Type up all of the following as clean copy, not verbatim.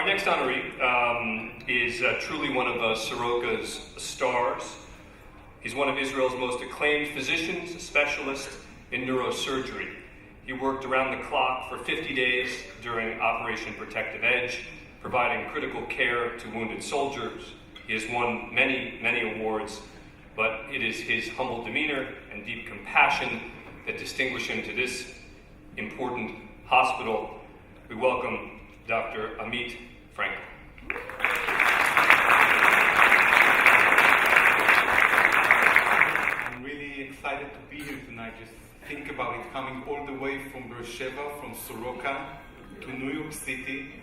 Our next honoree is truly one of Soroka's stars. He's one of Israel's most acclaimed physicians, a specialist in neurosurgery. He worked around the clock for 50 days during Operation Protective Edge, providing critical care to wounded soldiers. He has won many, many awards, but it is his humble demeanor and deep compassion that distinguish him to this important hospital. We welcome Dr. Amit Frenkel. I'm really excited to be here tonight. Just think about it, coming all the way from Beersheba, from Soroka to New York City,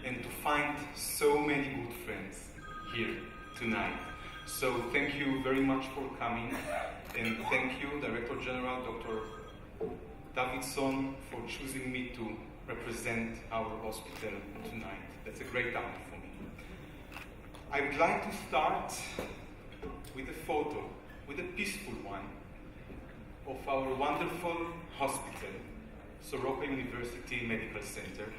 and to find so many good friends here tonight. So thank you very much for coming, and thank you, Director General Dr. Davidson, for choosing me to represent our hospital tonight. That's a great honor for me. I would like to start with a photo, with a peaceful one, of our wonderful hospital, Soroka University Medical Center.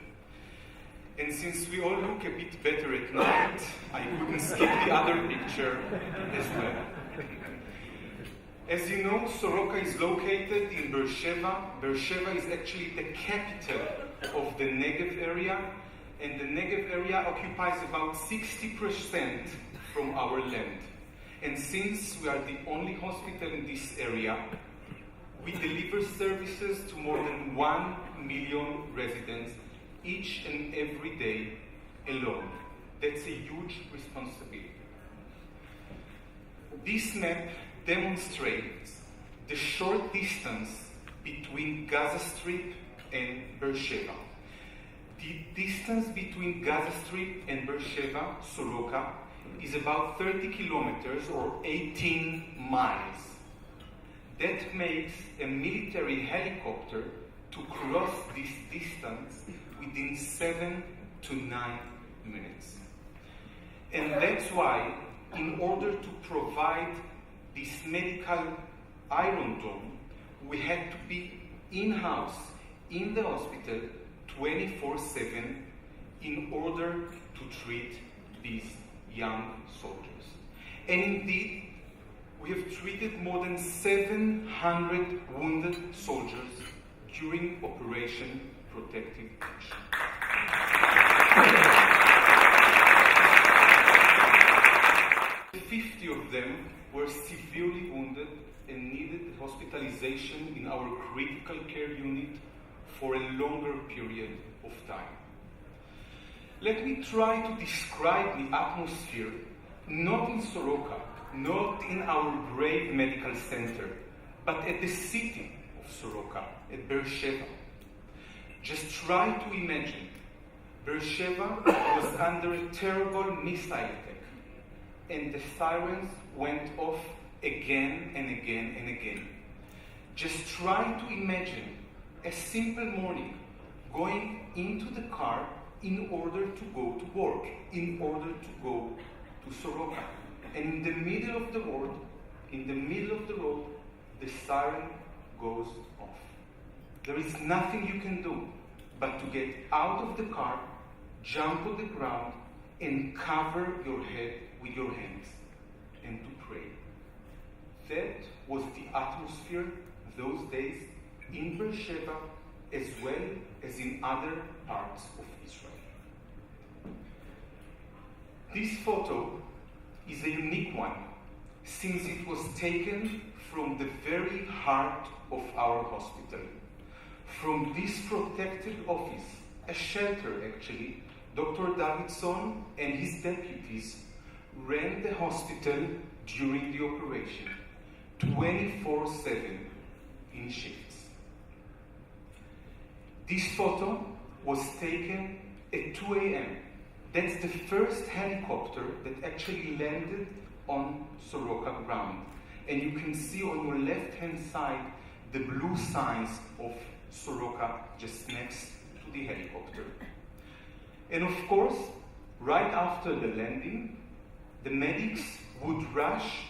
And since we all look a bit better at night, I couldn't skip the other picture as well. As you know, Soroka is located in Beersheba. Beersheba is actually the capital of the Negev area, and the Negev area occupies about 60% from our land. And since we are the only hospital in this area, we deliver services to more than 1 million residents each and every day alone. That's a huge responsibility. This map demonstrates the short distance between Gaza Strip and Beersheba. The distance between Gaza Strip and Beersheba, Soroka, is about 30 kilometers or 18 miles. That makes a military helicopter to cross this distance within 7 to 9 minutes. And that's why, in order to provide this medical Iron Dome, we had to be in-house, in the hospital, 24/7, in order to treat these young soldiers. And indeed, we have treated more than 700 wounded soldiers during Operation Protective Edge. 50 of them were severely wounded and needed hospitalization in our critical care unit for a longer period of time. Let me try to describe the atmosphere, not in Soroka, not in our brave medical center, but at the city of Soroka, at Beersheba. Just try to imagine, Beersheba was under a terrible missile attack, and the sirens went off again and again and again. Just try to imagine a simple morning going into the car in order to go to work, in order to go to Soroka. And in the middle of the road, the siren goes off. There is nothing you can do but to get out of the car, jump on the ground, and cover your head with your hands, and to pray. That was the atmosphere those days in Beersheba, as well as in other parts of Israel. This photo is a unique one, since it was taken from the very heart of our hospital. From this protected office, a shelter actually, Dr. Davidson and his deputies ran the hospital during the operation, 24/7 in shifts. This photo was taken at 2 a.m. That's the first helicopter that actually landed on Soroka ground. And you can see on your left-hand side the blue signs of Soroka just next to the helicopter. And of course, right after the landing, the medics would rush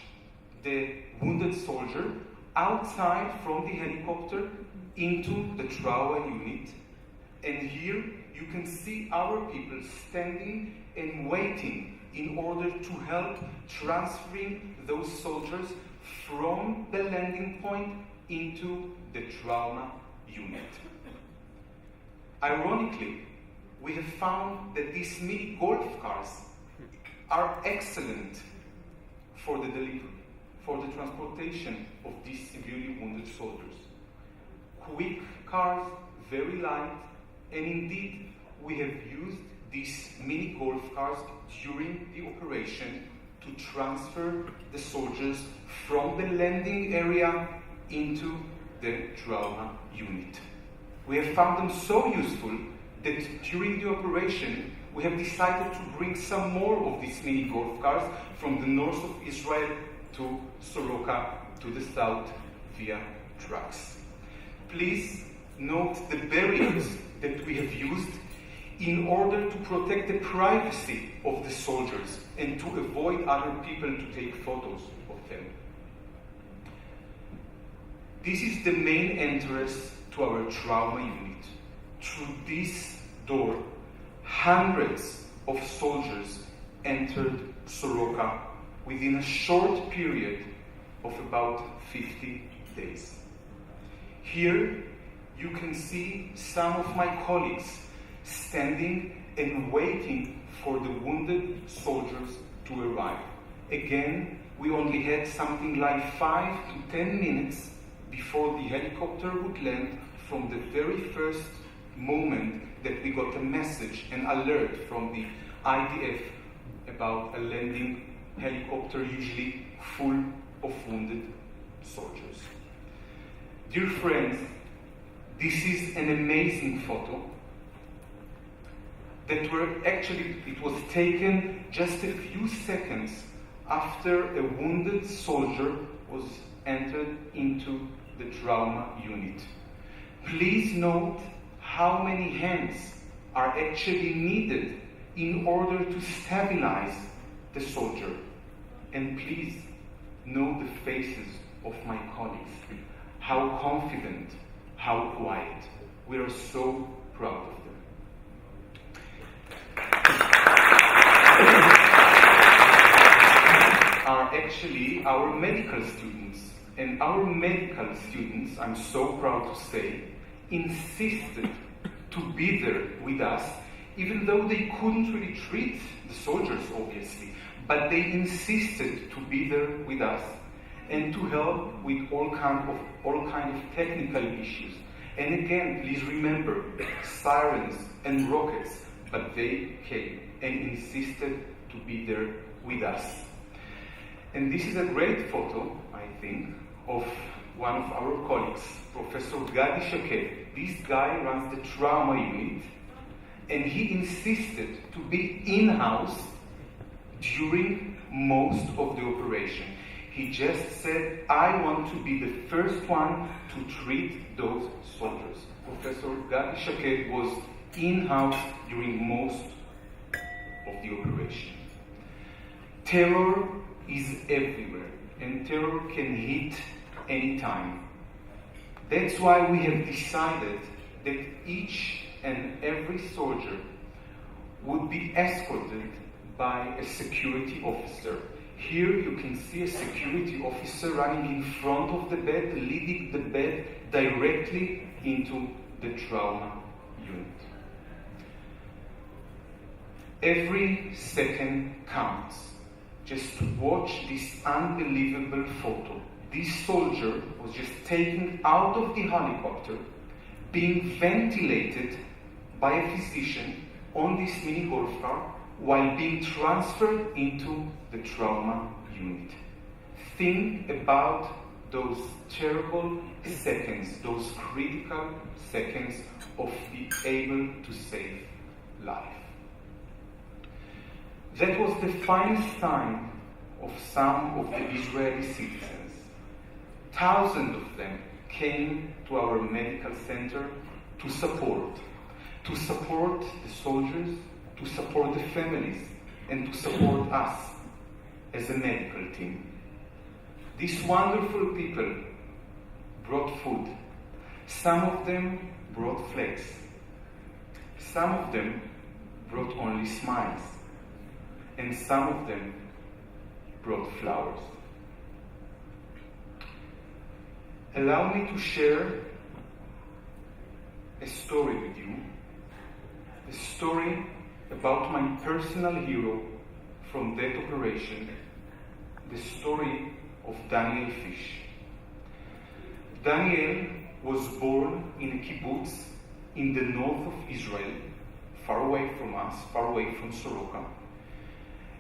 the wounded soldier outside from the helicopter into the trauma unit, and here you can see our people standing and waiting in order to help transferring those soldiers from the landing point into the trauma unit. Ironically, we have found that these mini golf cars are excellent for the delivery, for the transportation of these severely wounded soldiers. Quick cars, very light, and indeed we have used these mini golf cars during the operation to transfer the soldiers from the landing area into the trauma unit. We have found them so useful that during the operation we have decided to bring some more of these mini golf cars from the north of Israel to Soroka, to the south, via trucks. Please note the barriers that we have used in order to protect the privacy of the soldiers and to avoid other people to take photos of them. This is the main entrance to our trauma unit. Through this door, hundreds of soldiers entered Soroka within a short period of about 50 days. Here you can see some of my colleagues standing and waiting for the wounded soldiers to arrive. Again, we only had something like 5 to 10 minutes before the helicopter would land from the very first moment that we got a message, an alert from the IDF about a landing helicopter, usually full of wounded soldiers. Dear friends, this is an amazing photo that it was taken just a few seconds after a wounded soldier was entered into the trauma unit. Please note how many hands are actually needed in order to stabilize the soldier. And please note the faces of my colleagues. How confident, how quiet. We are so proud of them. Are actually our medical students. And our medical students, I'm so proud to say, insisted to be there with us, even though they couldn't really treat the soldiers, obviously, but they insisted to be there with us and to help with all kind of technical issues. And again, please remember, sirens and rockets, but they came and insisted to be there with us. And this is a great photo, I think, of one of our colleagues, Professor Gala. This guy runs the trauma unit, and he insisted to be in-house during most of the operation. He just said, I want to be the first one to treat those soldiers. Professor Gala was in-house during most of the operation. Terror is everywhere, and terror can hit anytime. That's why we have decided that each and every soldier would be escorted by a security officer. Here you can see a security officer running in front of the bed, leading the bed directly into the trauma unit. Every second counts. Just watch this unbelievable photo. This soldier was just taken out of the helicopter, being ventilated by a physician on this mini golf car while being transferred into the trauma unit. Think about those terrible seconds, those critical seconds of being able to save life. That was the finest time of some of the Israeli citizens. Thousands of them came to our medical center to support the soldiers, to support the families, and to support us as a medical team. These wonderful people brought food. Some of them brought flags. Some of them brought only smiles, and some of them brought flowers. Allow me to share a story with you, a story about my personal hero from that operation, the story of Daniel Fish. Daniel was born in a kibbutz in the north of Israel, far away from us, far away from Soroka.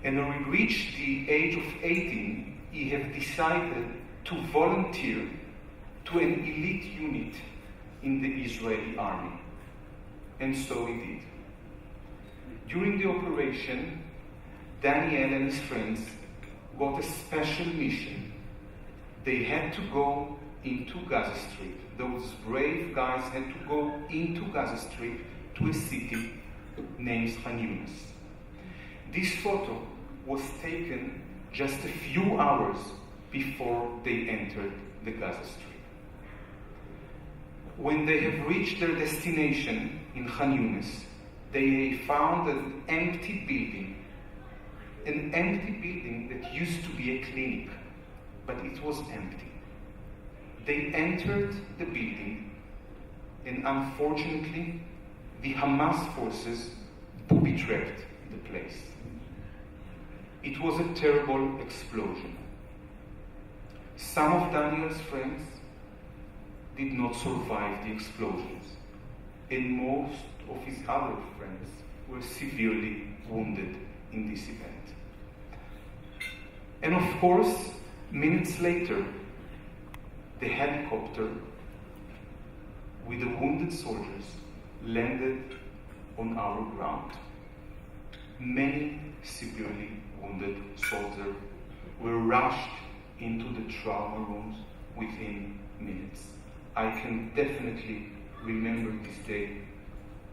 And when he reached the age of 18, he had decided to volunteer to an elite unit in the Israeli army. And so he did. During the operation, Daniel and his friends got a special mission. They had to go into Gaza Strip. Those brave guys had to go into Gaza Strip to a city named Khan Yunis. This photo was taken just a few hours before they entered the Gaza Strip. When they have reached their destination in Khan Yunis, they found an empty building that used to be a clinic, but it was empty. They entered the building, and unfortunately, the Hamas forces booby-trapped the place. It was a terrible explosion. Some of Daniel's friends did not survive the explosions, and most of his other friends were severely wounded in this event. And of course, minutes later, the helicopter with the wounded soldiers landed on our ground. Many severely wounded soldiers were rushed into the trauma rooms within minutes. I can definitely remember this day.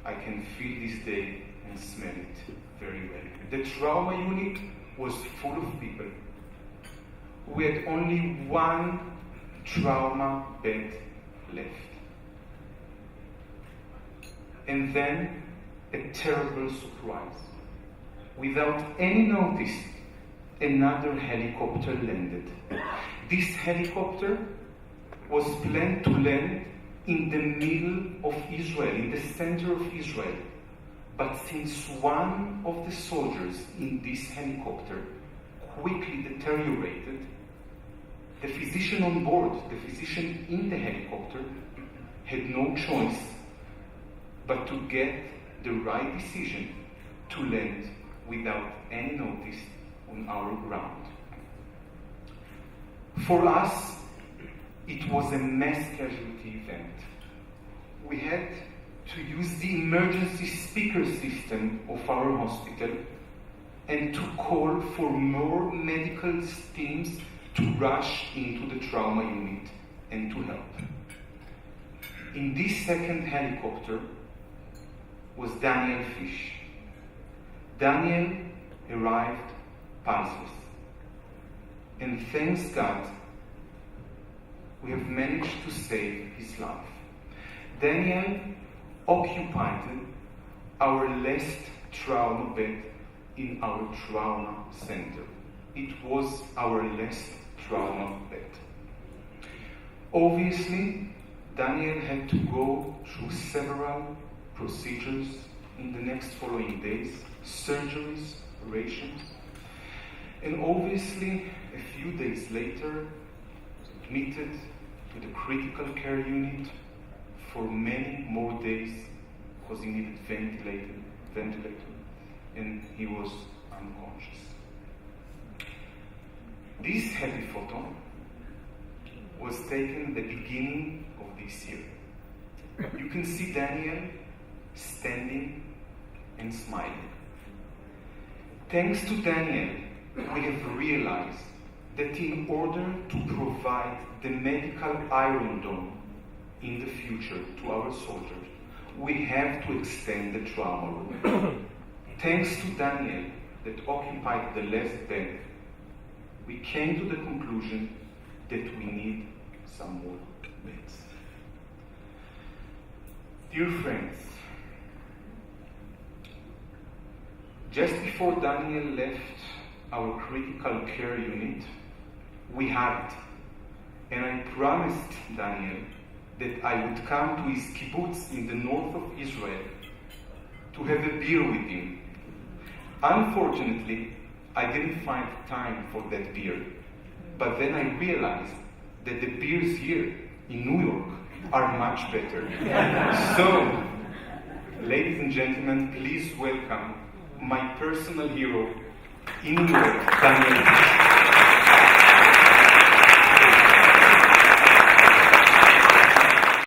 I can feel this day and smell it very well. The trauma unit was full of people. We had only one trauma bed left. And then a terrible surprise. Without any notice, another helicopter landed. This helicopter was planned to land in the middle of Israel, in the center of Israel. But since one of the soldiers in this helicopter quickly deteriorated, the physician on board, the physician in the helicopter, had no choice but to get the right decision to land without any notice on our ground. For us, it was a mass casualty event. We had to use the emergency speaker system of our hospital and to call for more medical teams to rush into the trauma unit and to help. In this second helicopter was Daniel Fish. Daniel arrived pulseless. And thanks God, we have managed to save his life. Daniel occupied our last trauma bed in our trauma center. It was our last trauma bed. Obviously, Daniel had to go through several procedures in the next following days, surgeries, operations, and obviously a few days later admitted to the critical care unit for many more days because he needed ventilator, and he was unconscious. This happy photo was taken at the beginning of this year. You can see Daniel standing and smiling. Thanks to Daniel, we have realized that in order to provide the medical Iron Dome in the future to our soldiers, we have to extend the trauma room. Thanks to Daniel that occupied the last bed, we came to the conclusion that we need some more beds. Dear friends, Just before Daniel left our critical care unit, we hugged. And I promised Daniel that I would come to his kibbutz in the north of Israel to have a beer with him. Unfortunately, I didn't find time for that beer. But then I realized that the beers here in New York are much better. So, ladies and gentlemen, please welcome my personal hero in New York, Daniel.